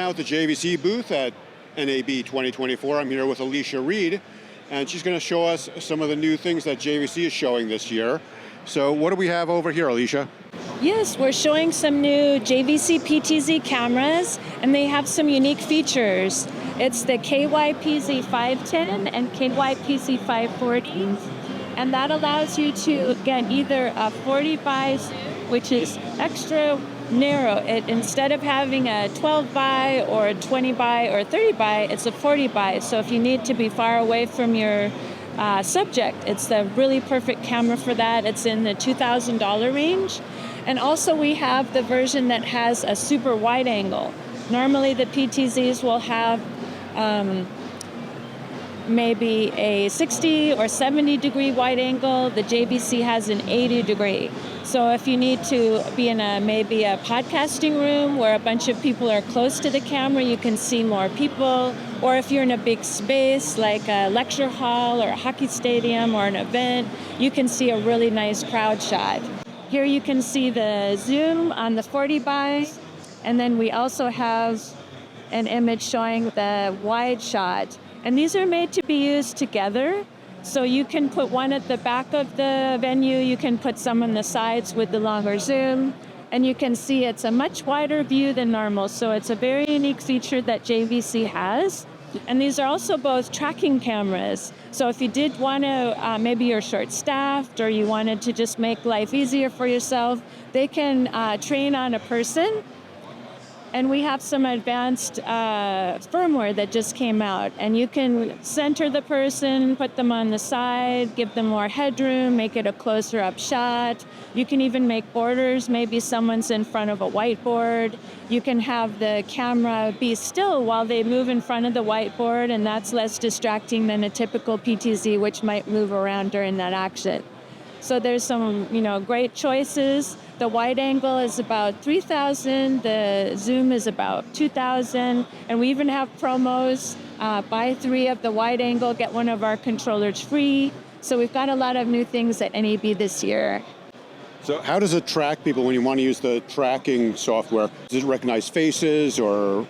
now at the JVC booth at NAB 2024. I'm here with Alicia Reed, and she's going to show us some of the new things that JVC is showing this year. So what do we have over here, Alicia? Yes, we're showing some new JVC PTZ cameras, and they have some unique features. It's the KYPZ 510 and KYPZ 540, and that allows you to get either a 40 by zoom, which is extra narrow. Instead of having a 12 by or a 20 by or 30 by, it's a 40 by. So if you need to be far away from your subject, it's the really perfect camera for that. It's in the $2,000 range. And also we have the version that has a super wide angle. Normally the PTZs will have maybe a 60 or 70 degree wide angle. The JVC has an 80 degree. So if you need to be in maybe a podcasting room where a bunch of people are close to the camera, you can see more people. Or if you're in a big space like a lecture hall or a hockey stadium or an event, you can see a really nice crowd shot. Here you can see the zoom on the 40 by, and then we also have an image showing the wide shot. And these are made to be used together. So you can put one at the back of the venue, you can put some on the sides with the longer zoom, and you can see it's a much wider view than normal. So it's a very unique feature that JVC has. And these are also both tracking cameras. So if you did want to, maybe you're short-staffed or you wanted to just make life easier for yourself, they can train on a person. And we have some advanced firmware that just came out. And you can center the person, put them on the side, give them more headroom, make it a closer up shot. You can even make borders. Maybe someone's in front of a whiteboard. You can have the camera be still while they move in front of the whiteboard, and that's less distracting than a typical PTZ, which might move around during that action. So there's some, great choices. The wide angle is about 3,000, the zoom is about 2,000, and we even have promos. Buy 3 of the wide angle, get one of our controllers free. So we've got a lot of new things at NAB this year. So how does it track people when you want to use the tracking software? Does it recognize faces or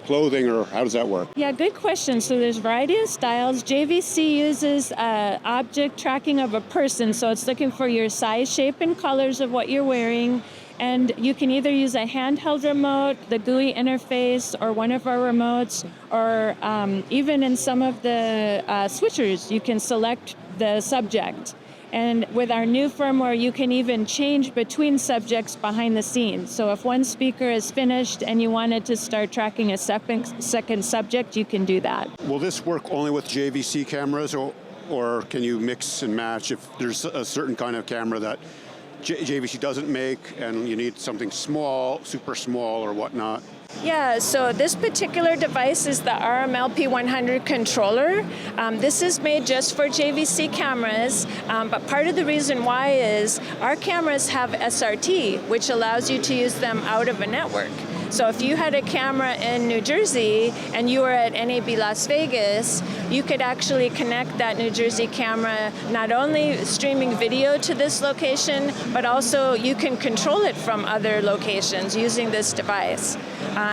clothing, or how does that work? Yeah, good question. So there's a variety of styles. JVC uses object tracking of a person, so it's looking for your size, shape, and colors of what you're wearing. And you can either use a handheld remote, the GUI interface, or one of our remotes, or even in some of the switchers, you can select the subject. And with our new firmware, you can even change between subjects behind the scenes. So if one speaker is finished and you wanted to start tracking a second subject, you can do that. Will this work only with JVC cameras, or can you mix and match if there's a certain kind of camera that JVC doesn't make and you need something small, super small or whatnot? Yeah, so this particular device is the RMLP100 controller. This is made just for JVC cameras, but part of the reason why is our cameras have SRT, which allows you to use them out of a network. So if you had a camera in New Jersey and you were at NAB Las Vegas, you could actually connect that New Jersey camera, not only streaming video to this location, but also you can control it from other locations using this device.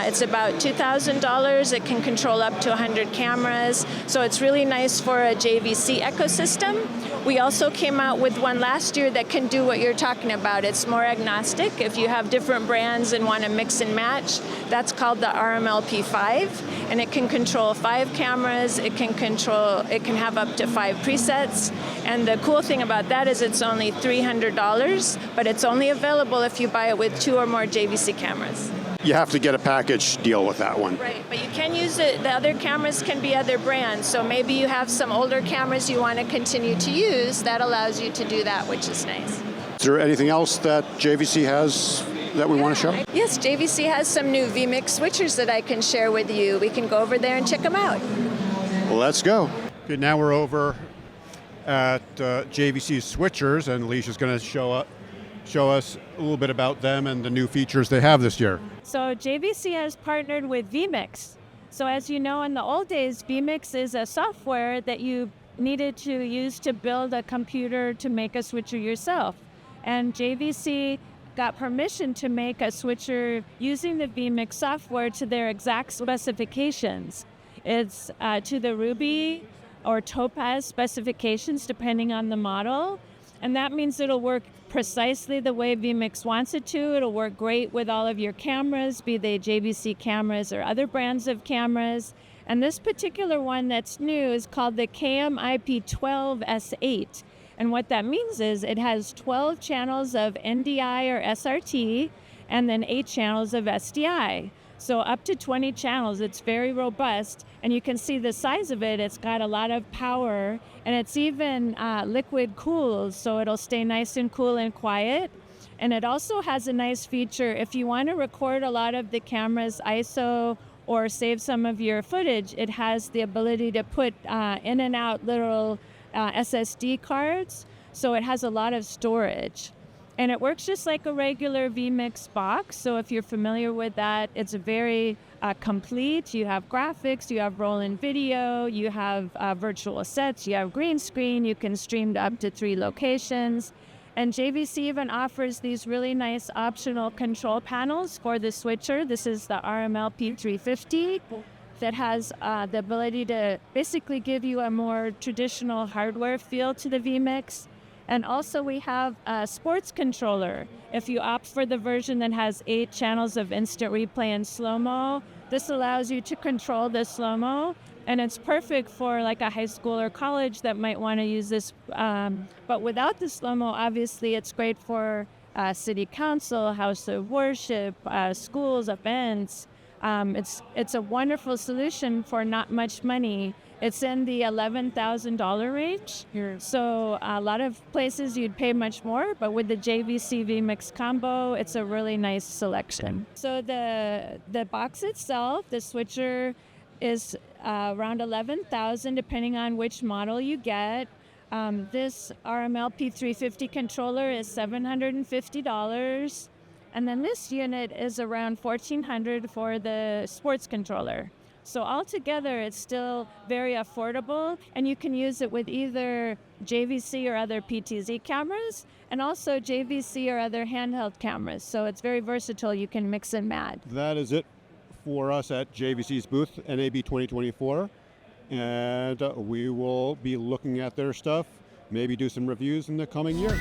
It's about $2,000. It can control up to 100 cameras. So it's really nice for a JVC ecosystem. We also came out with one last year that can do what you're talking about. It's more agnostic. If you have different brands and want to mix and match, that's called the RMLP5, and it can control 5 cameras. It can have up to 5 presets. And the cool thing about that is it's only $300, but it's only available if you buy it with 2 or more JVC cameras. You have to get a package deal with that one. Right, but you can use it. The other cameras can be other brands. So maybe you have some older cameras you want to continue to use. That allows you to do that, which is nice. Is there anything else that JVC has that we want to show? Yes, JVC has some new vMix switchers that I can share with you. We can go over there and check them out. Well, let's go. Okay, now we're over at JVC switchers, and Alicia's going to show us a little bit about them and the new features they have this year. So JVC has partnered with vMix. So as you know, in the old days, vMix is a software that you needed to use to build a computer to make a switcher yourself. And JVC got permission to make a switcher using the vMix software to their exact specifications. It's to the Ruby or Topaz specifications, depending on the model. And that means it'll work precisely the way vMix wants it to. It'll work great with all of your cameras, be they JVC cameras or other brands of cameras. And this particular one that's new is called the KM-IP12S8. And what that means is it has 12 channels of NDI or SRT and then 8 channels of SDI. So up to 20 channels. It's very robust, and you can see the size of it. It's got a lot of power, and it's even liquid cooled, so it'll stay nice and cool and quiet. And it also has a nice feature. If you want to record a lot of the camera's ISO or save some of your footage, it has the ability to put in and out little SSD cards, so it has a lot of storage. And it works just like a regular vMix box. So if you're familiar with that, it's very complete. You have graphics, you have roll-in video, you have virtual sets, you have green screen, you can stream to up to 3 locations. And JVC even offers these really nice optional control panels for the switcher. This is the RML P350 that has the ability to basically give you a more traditional hardware feel to the vMix. And also we have a sports controller. If you opt for the version that has 8 channels of instant replay and slow-mo, this allows you to control the slow-mo, and it's perfect for like a high school or college that might want to use this. But without the slow-mo, obviously it's great for city council, house of worship, schools, events. It's a wonderful solution for not much money. It's in the $11,000 range. So a lot of places you'd pay much more, but with the JVC vMix combo, it's a really nice selection. So the box itself, the switcher is around $11,000 depending on which model you get. This RML P350 controller is $750. And then this unit is around $1,400 for the sports controller. So altogether, it's still very affordable, and you can use it with either JVC or other PTZ cameras, and also JVC or other handheld cameras. So it's very versatile. You can mix and match. That is it for us at JVC's booth, NAB 2024. And we will be looking at their stuff, maybe do some reviews in the coming year.